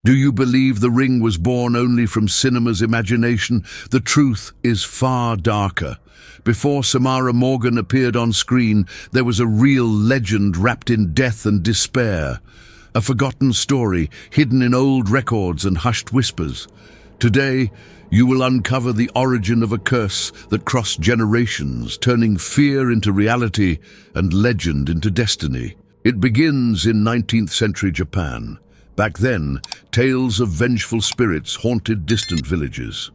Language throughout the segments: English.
Do you believe the ring was born only from cinema's imagination? The truth is far darker. Before Samara Morgan appeared on screen, there was a real legend wrapped in death and despair. A forgotten story, hidden in old records and hushed whispers. Today, you will uncover the origin of a curse that crossed generations, turning fear into reality and legend into destiny. It begins in 19th century Japan. Back then, tales of vengeful spirits haunted distant villages.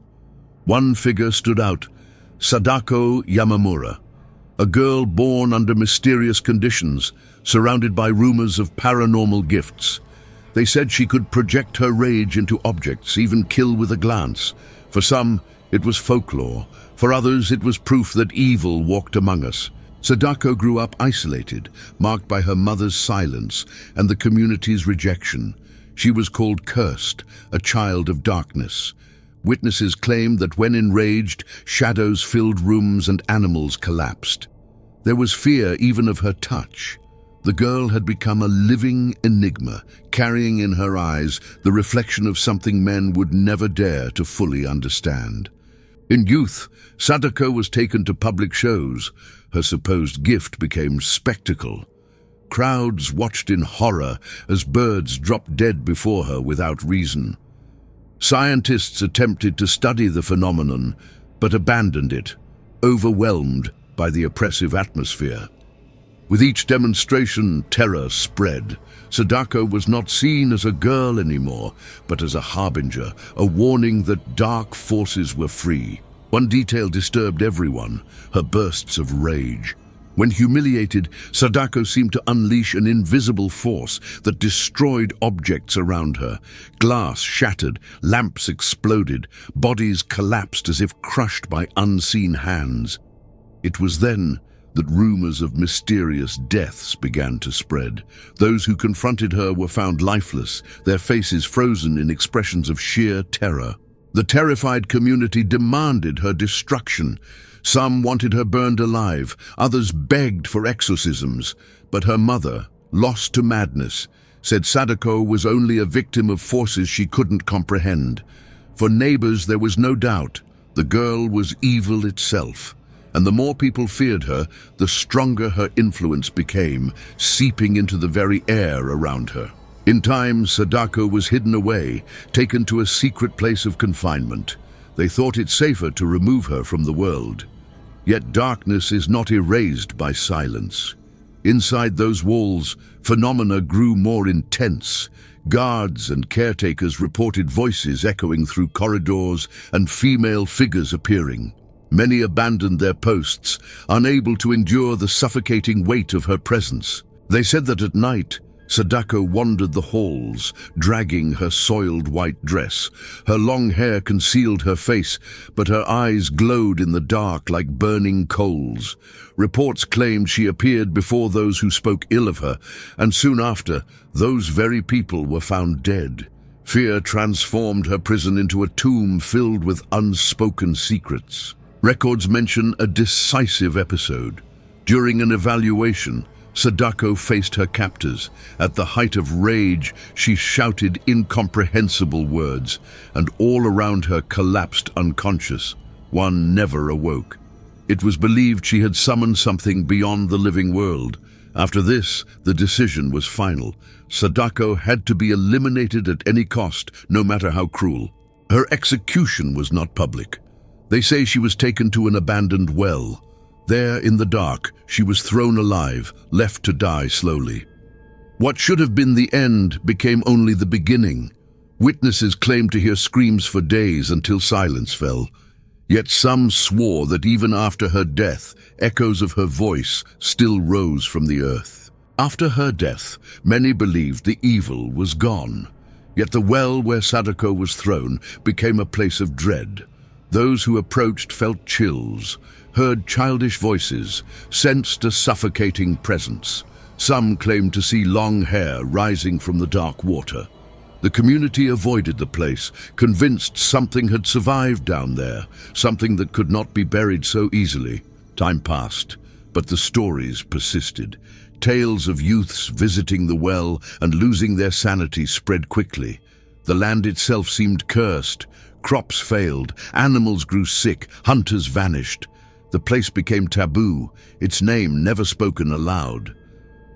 One figure stood out, Sadako Yamamura, a girl born under mysterious conditions, surrounded by rumors of paranormal gifts. They said she could project her rage into objects, even kill with a glance. For some, it was folklore. For others, it was proof that evil walked among us. Sadako grew up isolated, marked by her mother's silence and the community's rejection. She was called cursed, a child of darkness. Witnesses claimed that when enraged, shadows filled rooms and animals collapsed. There was fear even of her touch. The girl had become a living enigma, carrying in her eyes the reflection of something men would never dare to fully understand. In youth, Sadako was taken to public shows. Her supposed gift became spectacle. Crowds watched in horror as birds dropped dead before her without reason. Scientists attempted to study the phenomenon, but abandoned it, overwhelmed by the oppressive atmosphere. With each demonstration, terror spread. Sadako was not seen as a girl anymore, but as a harbinger, a warning that dark forces were free. One detail disturbed everyone, her bursts of rage. When humiliated, Sadako seemed to unleash an invisible force that destroyed objects around her. Glass shattered, lamps exploded, bodies collapsed as if crushed by unseen hands. It was then that rumors of mysterious deaths began to spread. Those who confronted her were found lifeless, their faces frozen in expressions of sheer terror. The terrified community demanded her destruction. Some wanted her burned alive, others begged for exorcisms. But her mother, lost to madness, said Sadako was only a victim of forces she couldn't comprehend. For neighbors, there was no doubt the girl was evil itself. And the more people feared her, the stronger her influence became, seeping into the very air around her. In time, Sadako was hidden away, taken to a secret place of confinement. They thought it safer to remove her from the world. Yet darkness is not erased by silence. Inside those walls, phenomena grew more intense. Guards and caretakers reported voices echoing through corridors and female figures appearing. Many abandoned their posts, unable to endure the suffocating weight of her presence. They said that at night, Sadako wandered the halls, dragging her soiled white dress. Her long hair concealed her face, but her eyes glowed in the dark like burning coals. Reports claimed she appeared before those who spoke ill of her, and soon after, those very people were found dead. Fear transformed her prison into a tomb filled with unspoken secrets. Records mention a decisive episode. During an evaluation, Sadako faced her captors. At the height of rage, she shouted incomprehensible words, and all around her collapsed unconscious. One never awoke. It was believed she had summoned something beyond the living world. After this, the decision was final. Sadako had to be eliminated at any cost, no matter how cruel. Her execution was not public. They say she was taken to an abandoned well. There, in the dark, she was thrown alive, left to die slowly. What should have been the end became only the beginning. Witnesses claimed to hear screams for days until silence fell. Yet some swore that even after her death, echoes of her voice still rose from the earth. After her death, many believed the evil was gone. Yet the well where Sadako was thrown became a place of dread. Those who approached felt chills, heard childish voices, sensed a suffocating presence. Some claimed to see long hair rising from the dark water. The community avoided the place, convinced something had survived down there, something that could not be buried so easily. Time passed, but the stories persisted. Tales of youths visiting the well and losing their sanity spread quickly. The land itself seemed cursed. Crops failed, animals grew sick, hunters vanished. The place became taboo, its name never spoken aloud.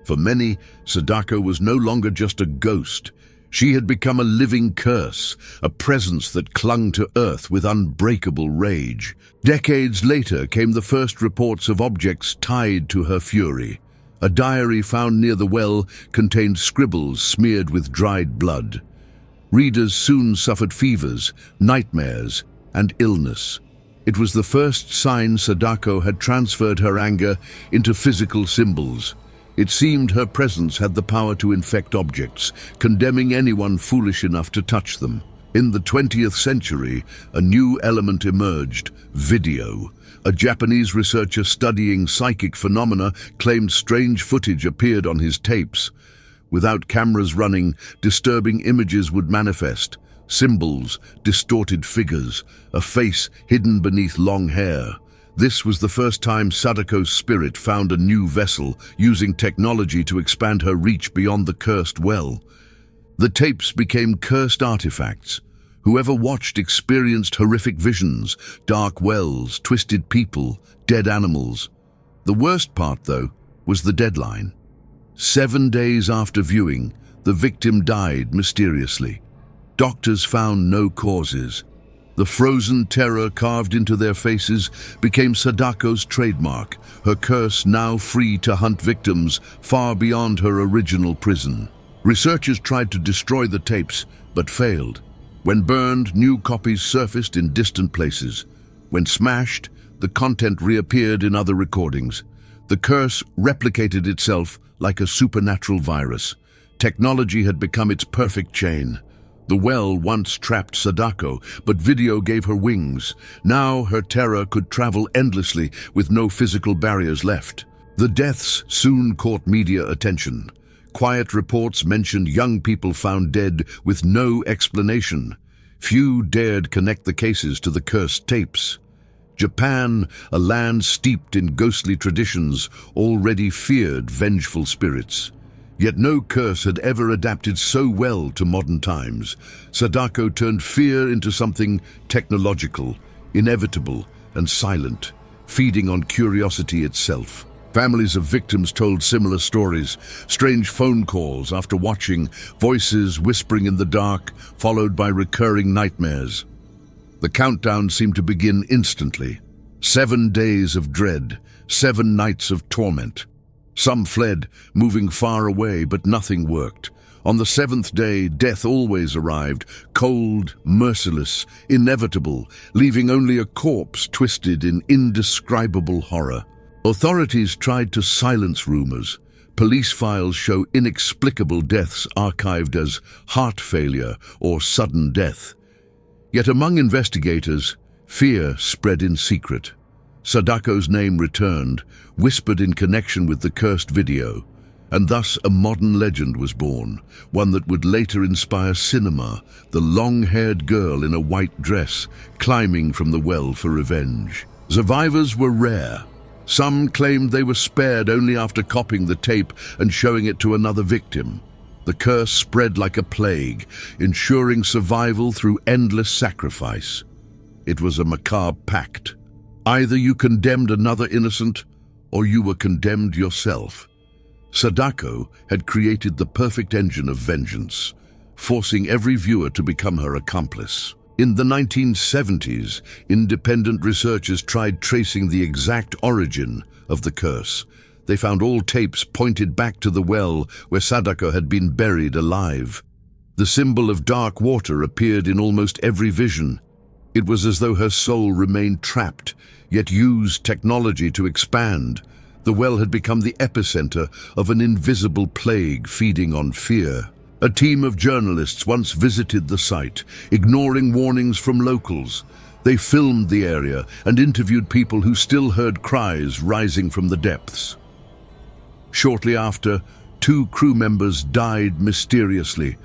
For many, Sadako was no longer just a ghost. She had become a living curse, a presence that clung to earth with unbreakable rage. Decades later came the first reports of objects tied to her fury. A diary found near the well contained scribbles smeared with dried blood. Readers soon suffered fevers, nightmares, and illness. It was the first sign Sadako had transferred her anger into physical symbols. It seemed her presence had the power to infect objects, condemning anyone foolish enough to touch them. In the 20th century, a new element emerged: video. A Japanese researcher studying psychic phenomena claimed strange footage appeared on his tapes. Without cameras running, disturbing images would manifest. Symbols, distorted figures, a face hidden beneath long hair. This was the first time Sadako's spirit found a new vessel, using technology to expand her reach beyond the cursed well. The tapes became cursed artifacts. Whoever watched experienced horrific visions, dark wells, twisted people, dead animals. The worst part, though, was the deadline. 7 days after viewing, the victim died mysteriously. Doctors found no causes. The frozen terror carved into their faces became Sadako's trademark, her curse now free to hunt victims far beyond her original prison. Researchers tried to destroy the tapes, but failed. When burned, new copies surfaced in distant places. When smashed, the content reappeared in other recordings. The curse replicated itself like a supernatural virus. Technology had become its perfect chain. The well once trapped Sadako, but video gave her wings. Now her terror could travel endlessly with no physical barriers left. The deaths soon caught media attention. Quiet reports mentioned young people found dead with no explanation. Few dared connect the cases to the cursed tapes. Japan, a land steeped in ghostly traditions, already feared vengeful spirits. Yet no curse had ever adapted so well to modern times. Sadako turned fear into something technological, inevitable, and silent, feeding on curiosity itself. Families of victims told similar stories: strange phone calls after watching, voices whispering in the dark, followed by recurring nightmares. The countdown seemed to begin instantly. 7 days of dread, 7 nights of torment. Some fled, moving far away, but nothing worked. On the 7th day, death always arrived, cold, merciless, inevitable, leaving only a corpse twisted in indescribable horror. Authorities tried to silence rumors. Police files show inexplicable deaths archived as heart failure or sudden death. Yet among investigators, fear spread in secret. Sadako's name returned, whispered in connection with the cursed video, and thus a modern legend was born, one that would later inspire cinema: the long-haired girl in a white dress climbing from the well for revenge. Survivors were rare. Some claimed they were spared only after copying the tape and showing it to another victim. The curse spread like a plague, ensuring survival through endless sacrifice. It was a macabre pact. Either you condemned another innocent, or you were condemned yourself. Sadako had created the perfect engine of vengeance, forcing every viewer to become her accomplice. In the 1970s, independent researchers tried tracing the exact origin of the curse. They found all tapes pointed back to the well where Sadako had been buried alive. The symbol of dark water appeared in almost every vision. It was as though her soul remained trapped, yet used technology to expand. The well had become the epicenter of an invisible plague feeding on fear. A team of journalists once visited the site, ignoring warnings from locals. They filmed the area and interviewed people who still heard cries rising from the depths. Shortly after, 2 crew members died mysteriously.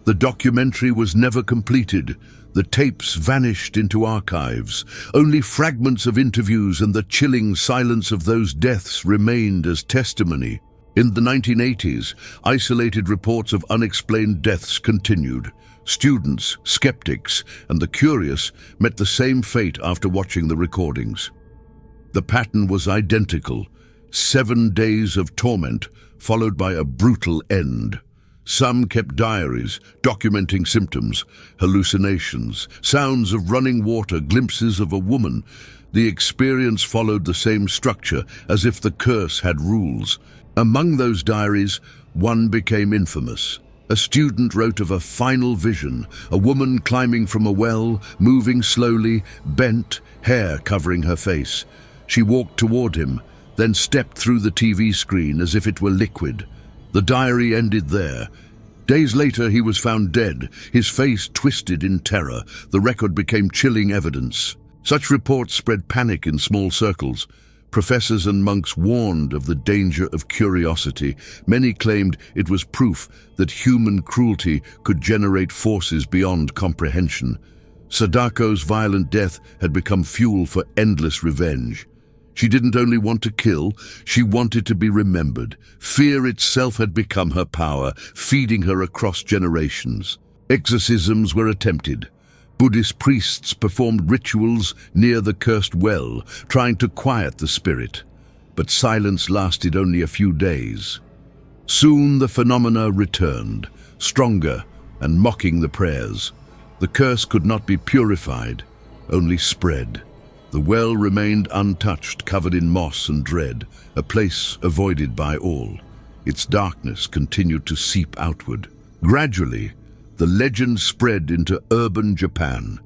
The documentary was never completed. The tapes vanished into archives. Only fragments of interviews and the chilling silence of those deaths remained as testimony. In the 1980s, isolated reports of unexplained deaths continued. Students, skeptics, and the curious met the same fate after watching the recordings. The pattern was identical: 7 days of torment, followed by a brutal end. Some kept diaries, documenting symptoms, hallucinations, sounds of running water, glimpses of a woman. The experience followed the same structure, as if the curse had rules. Among those diaries, one became infamous. A student wrote of a final vision, a woman climbing from a well, moving slowly, bent, hair covering her face. She walked toward him, then stepped through the TV screen as if it were liquid. The diary ended there. Days later, he was found dead, his face twisted in terror. The record became chilling evidence. Such reports spread panic in small circles. Professors and monks warned of the danger of curiosity. Many claimed it was proof that human cruelty could generate forces beyond comprehension. Sadako's violent death had become fuel for endless revenge. She didn't only want to kill, she wanted to be remembered. Fear itself had become her power, feeding her across generations. Exorcisms were attempted. Buddhist priests performed rituals near the cursed well, trying to quiet the spirit. But silence lasted only a few days. Soon the phenomena returned, stronger and mocking the prayers. The curse could not be purified, only spread. The well remained untouched, covered in moss and dread, a place avoided by all. Its darkness continued to seep outward. Gradually, the legend spread into urban Japan.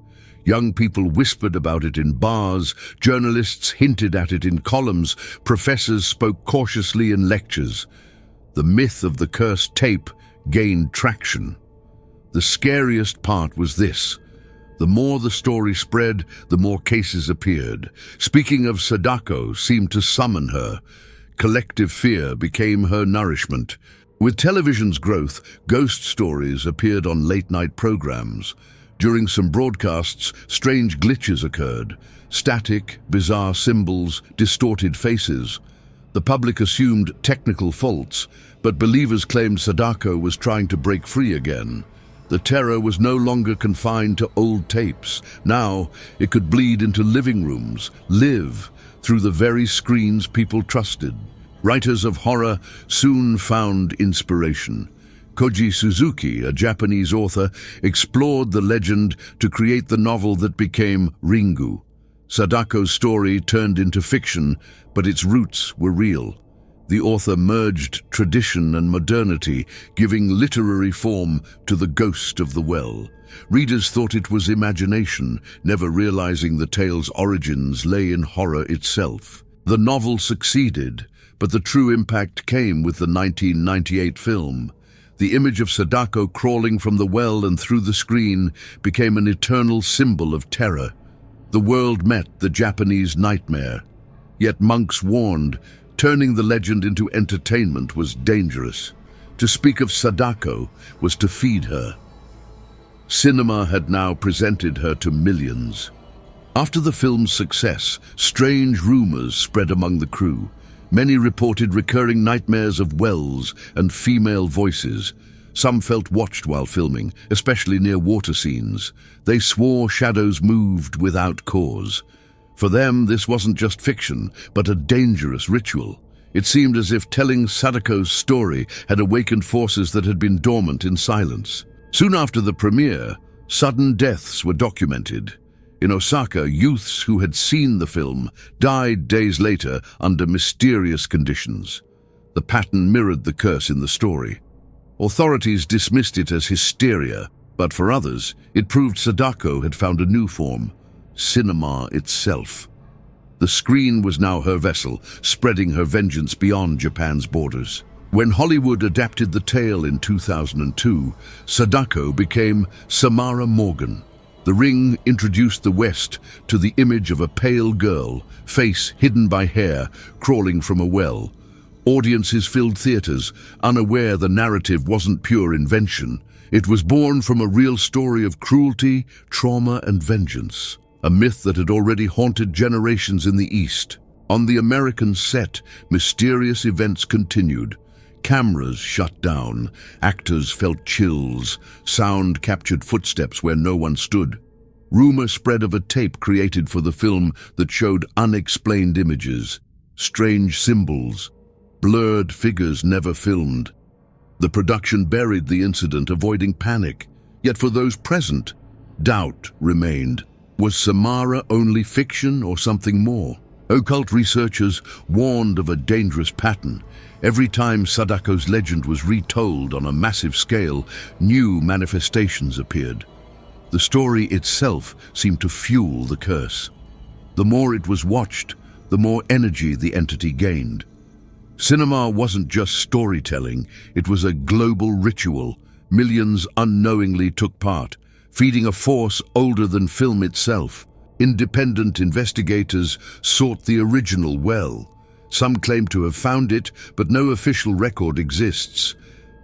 Young people whispered about it in bars, journalists hinted at it in columns, professors spoke cautiously in lectures. The myth of the cursed tape gained traction. The scariest part was this: the more the story spread, the more cases appeared. Speaking of Sadako seemed to summon her. Collective fear became her nourishment. With television's growth, ghost stories appeared on late-night programs. During some broadcasts, strange glitches occurred. Static, bizarre symbols, distorted faces. The public assumed technical faults, but believers claimed Sadako was trying to break free again. The terror was no longer confined to old tapes. Now, it could bleed into living rooms, live through the very screens people trusted. Writers of horror soon found inspiration. Koji Suzuki, a Japanese author, explored the legend to create the novel that became Ringu. Sadako's story turned into fiction, but its roots were real. The author merged tradition and modernity, giving literary form to the ghost of the well. Readers thought it was imagination, never realizing the tale's origins lay in horror itself. The novel succeeded, but the true impact came with the 1998 film. The image of Sadako crawling from the well and through the screen became an eternal symbol of terror. The world met the Japanese nightmare. Yet monks warned, turning the legend into entertainment was dangerous. To speak of Sadako was to feed her. Cinema had now presented her to millions. After the film's success, strange rumors spread among the crew. Many reported recurring nightmares of wells and female voices. Some felt watched while filming, especially near water scenes. They swore shadows moved without cause. For them, this wasn't just fiction, but a dangerous ritual. It seemed as if telling Sadako's story had awakened forces that had been dormant in silence. Soon after the premiere, sudden deaths were documented. In Osaka, youths who had seen the film died days later under mysterious conditions. The pattern mirrored the curse in the story. Authorities dismissed it as hysteria, but for others, it proved Sadako had found a new form: cinema itself. The screen was now her vessel, spreading her vengeance beyond Japan's borders. When Hollywood adapted the tale in 2002, Sadako became Samara Morgan. The Ring introduced the West to the image of a pale girl, face hidden by hair, crawling from a well. Audiences filled theaters, unaware the narrative wasn't pure invention. It was born from a real story of cruelty, trauma, and vengeance. A myth that had already haunted generations in the East. On the American set, mysterious events continued. Cameras shut down, actors felt chills, sound captured footsteps where no one stood. Rumor spread of a tape created for the film that showed unexplained images, strange symbols, blurred figures never filmed. The production buried the incident, avoiding panic. Yet for those present, doubt remained. Was Samara only fiction or something more? Occult researchers warned of a dangerous pattern. Every time Sadako's legend was retold on a massive scale, new manifestations appeared. The story itself seemed to fuel the curse. The more it was watched, the more energy the entity gained. Cinema wasn't just storytelling, it was a global ritual. Millions unknowingly took part, feeding a force older than film itself. Independent investigators sought the original well. Some claim to have found it, but no official record exists.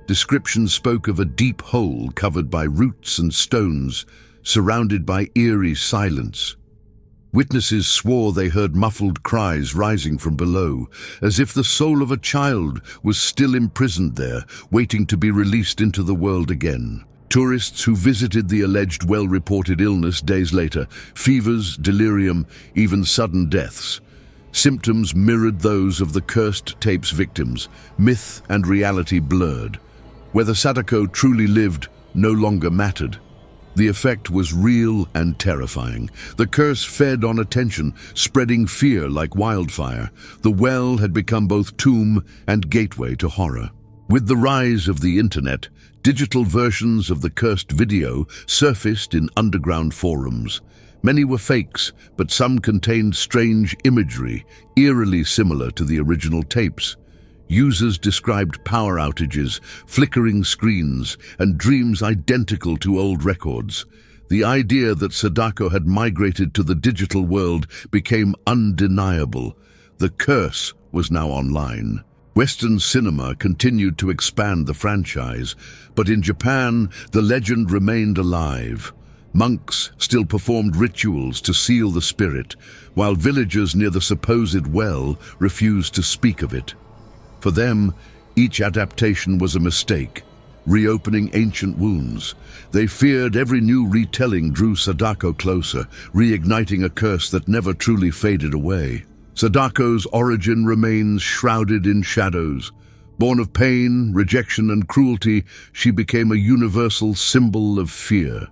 Descriptions spoke of a deep hole covered by roots and stones, surrounded by eerie silence. Witnesses swore they heard muffled cries rising from below, as if the soul of a child was still imprisoned there, waiting to be released into the world again. Tourists who visited the alleged well reported illness days later, fevers, delirium, even sudden deaths. Symptoms mirrored those of the cursed tape's victims, myth and reality blurred. Whether Sadako truly lived no longer mattered. The effect was real and terrifying. The curse fed on attention, spreading fear like wildfire. The well had become both tomb and gateway to horror. With the rise of the internet, digital versions of the cursed video surfaced in underground forums. Many were fakes, but some contained strange imagery, eerily similar to the original tapes. Users described power outages, flickering screens, and dreams identical to old records. The idea that Sadako had migrated to the digital world became undeniable. The curse was now online. Western cinema continued to expand the franchise, but in Japan, the legend remained alive. Monks still performed rituals to seal the spirit, while villagers near the supposed well refused to speak of it. For them, each adaptation was a mistake, reopening ancient wounds. They feared every new retelling drew Sadako closer, reigniting a curse that never truly faded away. Sadako's origin remains shrouded in shadows. Born of pain, rejection, and cruelty, she became a universal symbol of fear.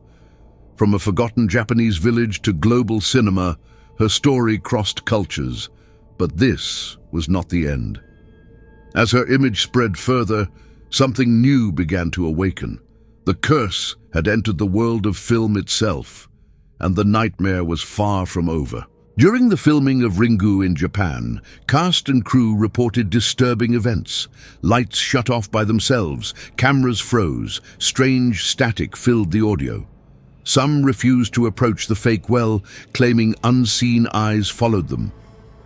From a forgotten Japanese village to global cinema, her story crossed cultures. But this was not the end. As her image spread further, something new began to awaken. The curse had entered the world of film itself, and the nightmare was far from over. During the filming of Ringu in Japan, cast and crew reported disturbing events. Lights shut off by themselves, cameras froze, strange static filled the audio. Some refused to approach the fake well, claiming unseen eyes followed them.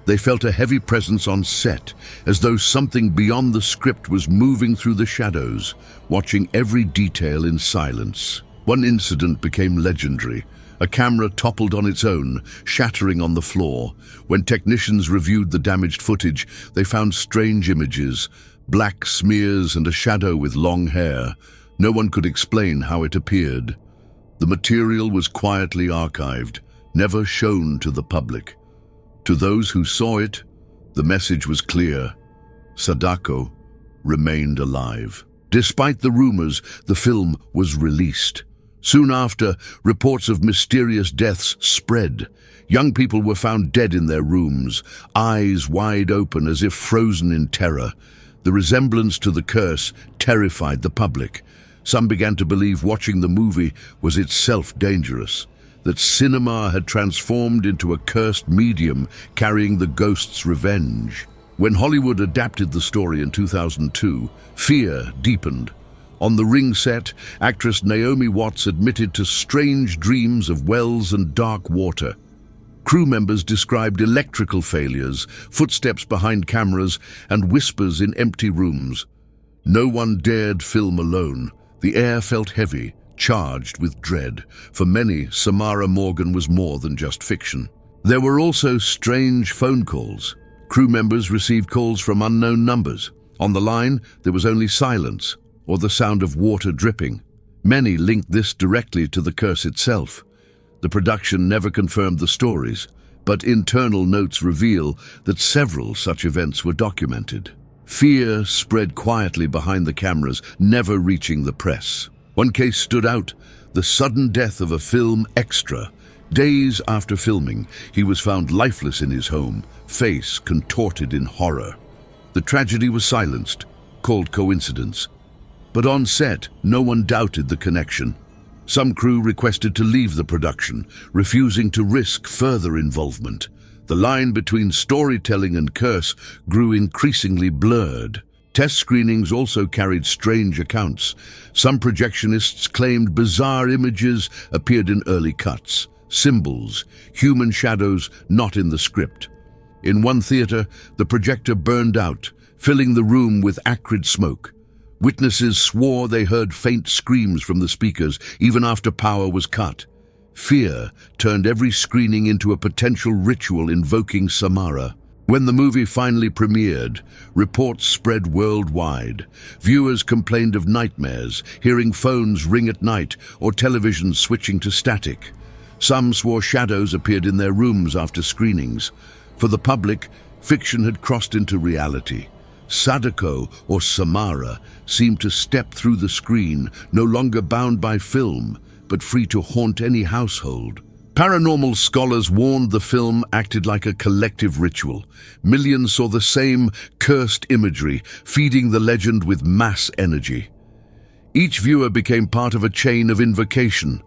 They felt a heavy presence on set, as though something beyond the script was moving through the shadows, watching every detail in silence. One incident became legendary. A camera toppled on its own, shattering on the floor. When technicians reviewed the damaged footage, they found strange images, black smears and a shadow with long hair. No one could explain how it appeared. The material was quietly archived, never shown to the public. To those who saw it, the message was clear. Sadako remained alive. Despite the rumors, the film was released. Soon after, reports of mysterious deaths spread. Young people were found dead in their rooms, eyes wide open as if frozen in terror. The resemblance to the curse terrified the public. Some began to believe watching the movie was itself dangerous, that cinema had transformed into a cursed medium carrying the ghost's revenge. When Hollywood adapted the story in 2002, fear deepened. On the Ring set, actress Naomi Watts admitted to strange dreams of wells and dark water. Crew members described electrical failures, footsteps behind cameras, and whispers in empty rooms. No one dared film alone. The air felt heavy, charged with dread. For many, Samara Morgan was more than just fiction. There were also strange phone calls. Crew members received calls from unknown numbers, On the line, there was only silence, or the sound of water dripping. Many linked this directly to the curse itself. The production never confirmed the stories, but internal notes reveal that several such events were documented. Fear spread quietly behind the cameras, never reaching the press. One case stood out: the sudden death of a film extra. Days after filming, he was found lifeless in his home, face contorted in horror. The tragedy was silenced, called coincidence. But on set, no one doubted the connection. Some crew requested to leave the production, refusing to risk further involvement. The line between storytelling and curse grew increasingly blurred. Test screenings also carried strange accounts. Some projectionists claimed bizarre images appeared in early cuts, symbols, human shadows not in the script. In one theater, the projector burned out, filling the room with acrid smoke. Witnesses swore they heard faint screams from the speakers even after power was cut. Fear turned every screening into a potential ritual invoking Samara. When the movie finally premiered, reports spread worldwide. Viewers complained of nightmares, hearing phones ring at night or television switching to static. Some swore shadows appeared in their rooms after screenings. For the public, fiction had crossed into reality. Sadako, or Samara, seemed to step through the screen, no longer bound by film, but free to haunt any household. Paranormal scholars warned the film acted like a collective ritual. Millions saw the same cursed imagery, feeding the legend with mass energy. Each viewer became part of a chain of invocation.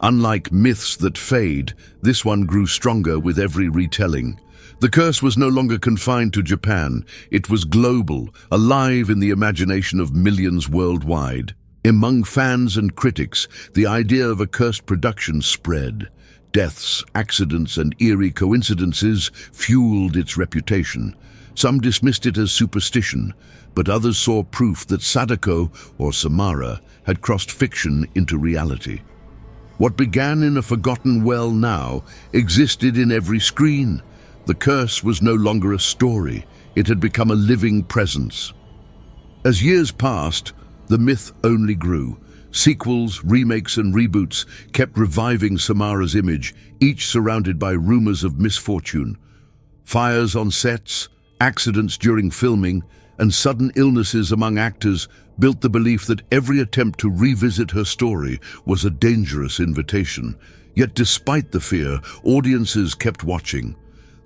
Unlike myths that fade, this one grew stronger with every retelling. The curse was no longer confined to Japan. It was global, alive in the imagination of millions worldwide. Among fans and critics, the idea of a cursed production spread. Deaths, accidents, and eerie coincidences fueled its reputation. Some dismissed it as superstition, but others saw proof that Sadako, or Samara, had crossed fiction into reality. What began in a forgotten well now existed in every screen. The curse was no longer a story, it had become a living presence. As years passed, the myth only grew. Sequels, remakes, and reboots kept reviving Samara's image, each surrounded by rumors of misfortune. Fires on sets, accidents during filming, and sudden illnesses among actors built the belief that every attempt to revisit her story was a dangerous invitation. Yet despite the fear, audiences kept watching.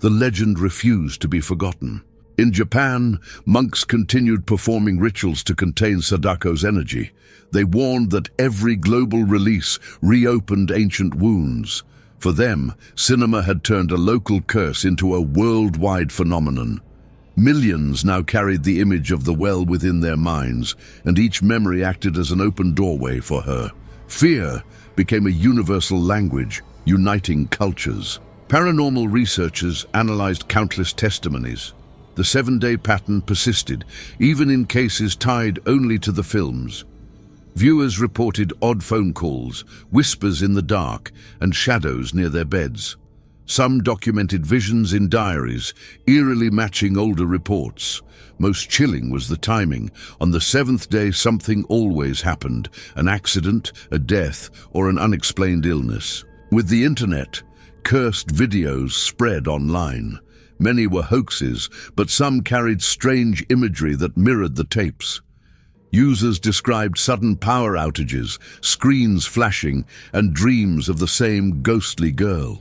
The legend refused to be forgotten. In Japan, monks continued performing rituals to contain Sadako's energy. They warned that every global release reopened ancient wounds. For them, cinema had turned a local curse into a worldwide phenomenon. Millions now carried the image of the well within their minds, and each memory acted as an open doorway for her. Fear became a universal language, uniting cultures. Paranormal researchers analyzed countless testimonies. The 7-day pattern persisted, even in cases tied only to the films. Viewers reported odd phone calls, whispers in the dark, and shadows near their beds. Some documented visions in diaries, eerily matching older reports. Most chilling was the timing. On the 7th day, something always happened: an accident, a death, or an unexplained illness. With the internet, cursed videos spread online. Many were hoaxes, but some carried strange imagery that mirrored the tapes. Users described sudden power outages, screens flashing, and dreams of the same ghostly girl.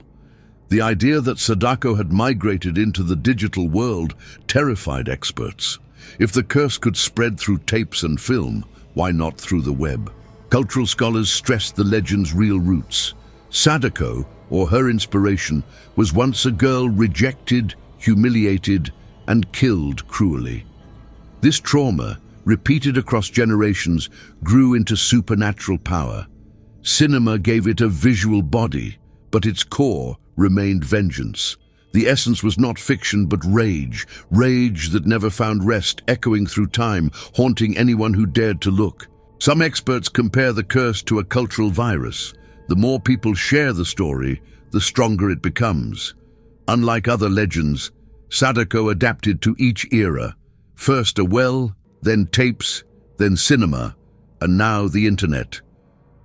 The idea that Sadako had migrated into the digital world terrified experts. If the curse could spread through tapes and film, why not through the web? Cultural scholars stressed the legend's real roots. Sadako, or her inspiration, was once a girl rejected, humiliated, and killed cruelly. This trauma, repeated across generations, grew into supernatural power. Cinema gave it a visual body, but its core remained vengeance. The essence was not fiction but rage, rage that never found rest, echoing through time, haunting anyone who dared to look. Some experts compare the curse to a cultural virus. The more people share the story, the stronger it becomes. Unlike other legends, Sadako adapted to each era. First a well, then tapes, then cinema, and now the internet.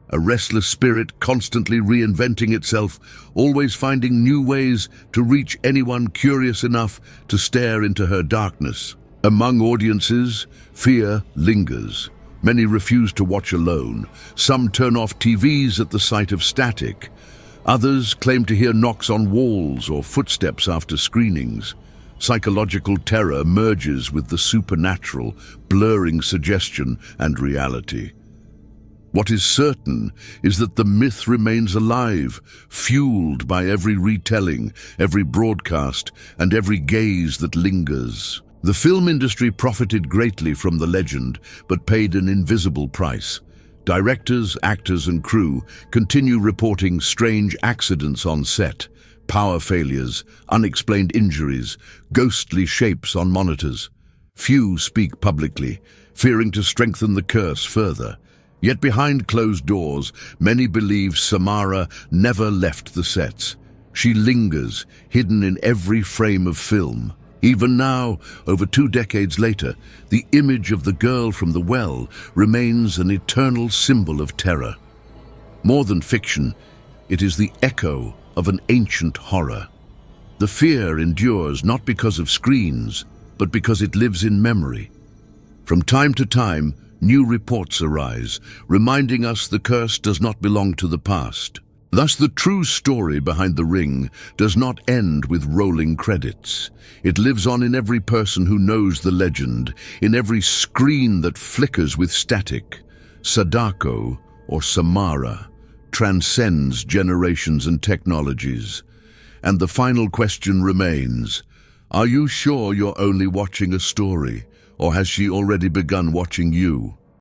A restless spirit constantly reinventing itself, always finding new ways to reach anyone curious enough to stare into her darkness. Among audiences, fear lingers. Many refuse to watch alone. Some turn off TVs at the sight of static. Others claim to hear knocks on walls or footsteps after screenings. Psychological terror merges with the supernatural, blurring suggestion and reality. What is certain is that the myth remains alive, fueled by every retelling, every broadcast, and every gaze that lingers. The film industry profited greatly from the legend, but paid an invisible price. Directors, actors, and crew continue reporting strange accidents on set, power failures, unexplained injuries, ghostly shapes on monitors. Few speak publicly, fearing to strengthen the curse further. Yet behind closed doors, many believe Samara never left the sets. She lingers, hidden in every frame of film. Even now, over 2 decades later, the image of the girl from the well remains an eternal symbol of terror. More than fiction, it is the echo of an ancient horror. The fear endures not because of screens, but because it lives in memory. From time to time, new reports arise, reminding us the curse does not belong to the past. Thus, the true story behind The Ring does not end with rolling credits. It lives on in every person who knows the legend, in every screen that flickers with static. Sadako, or Samara, transcends generations and technologies. And the final question remains, are you sure you're only watching a story, or has she already begun watching you?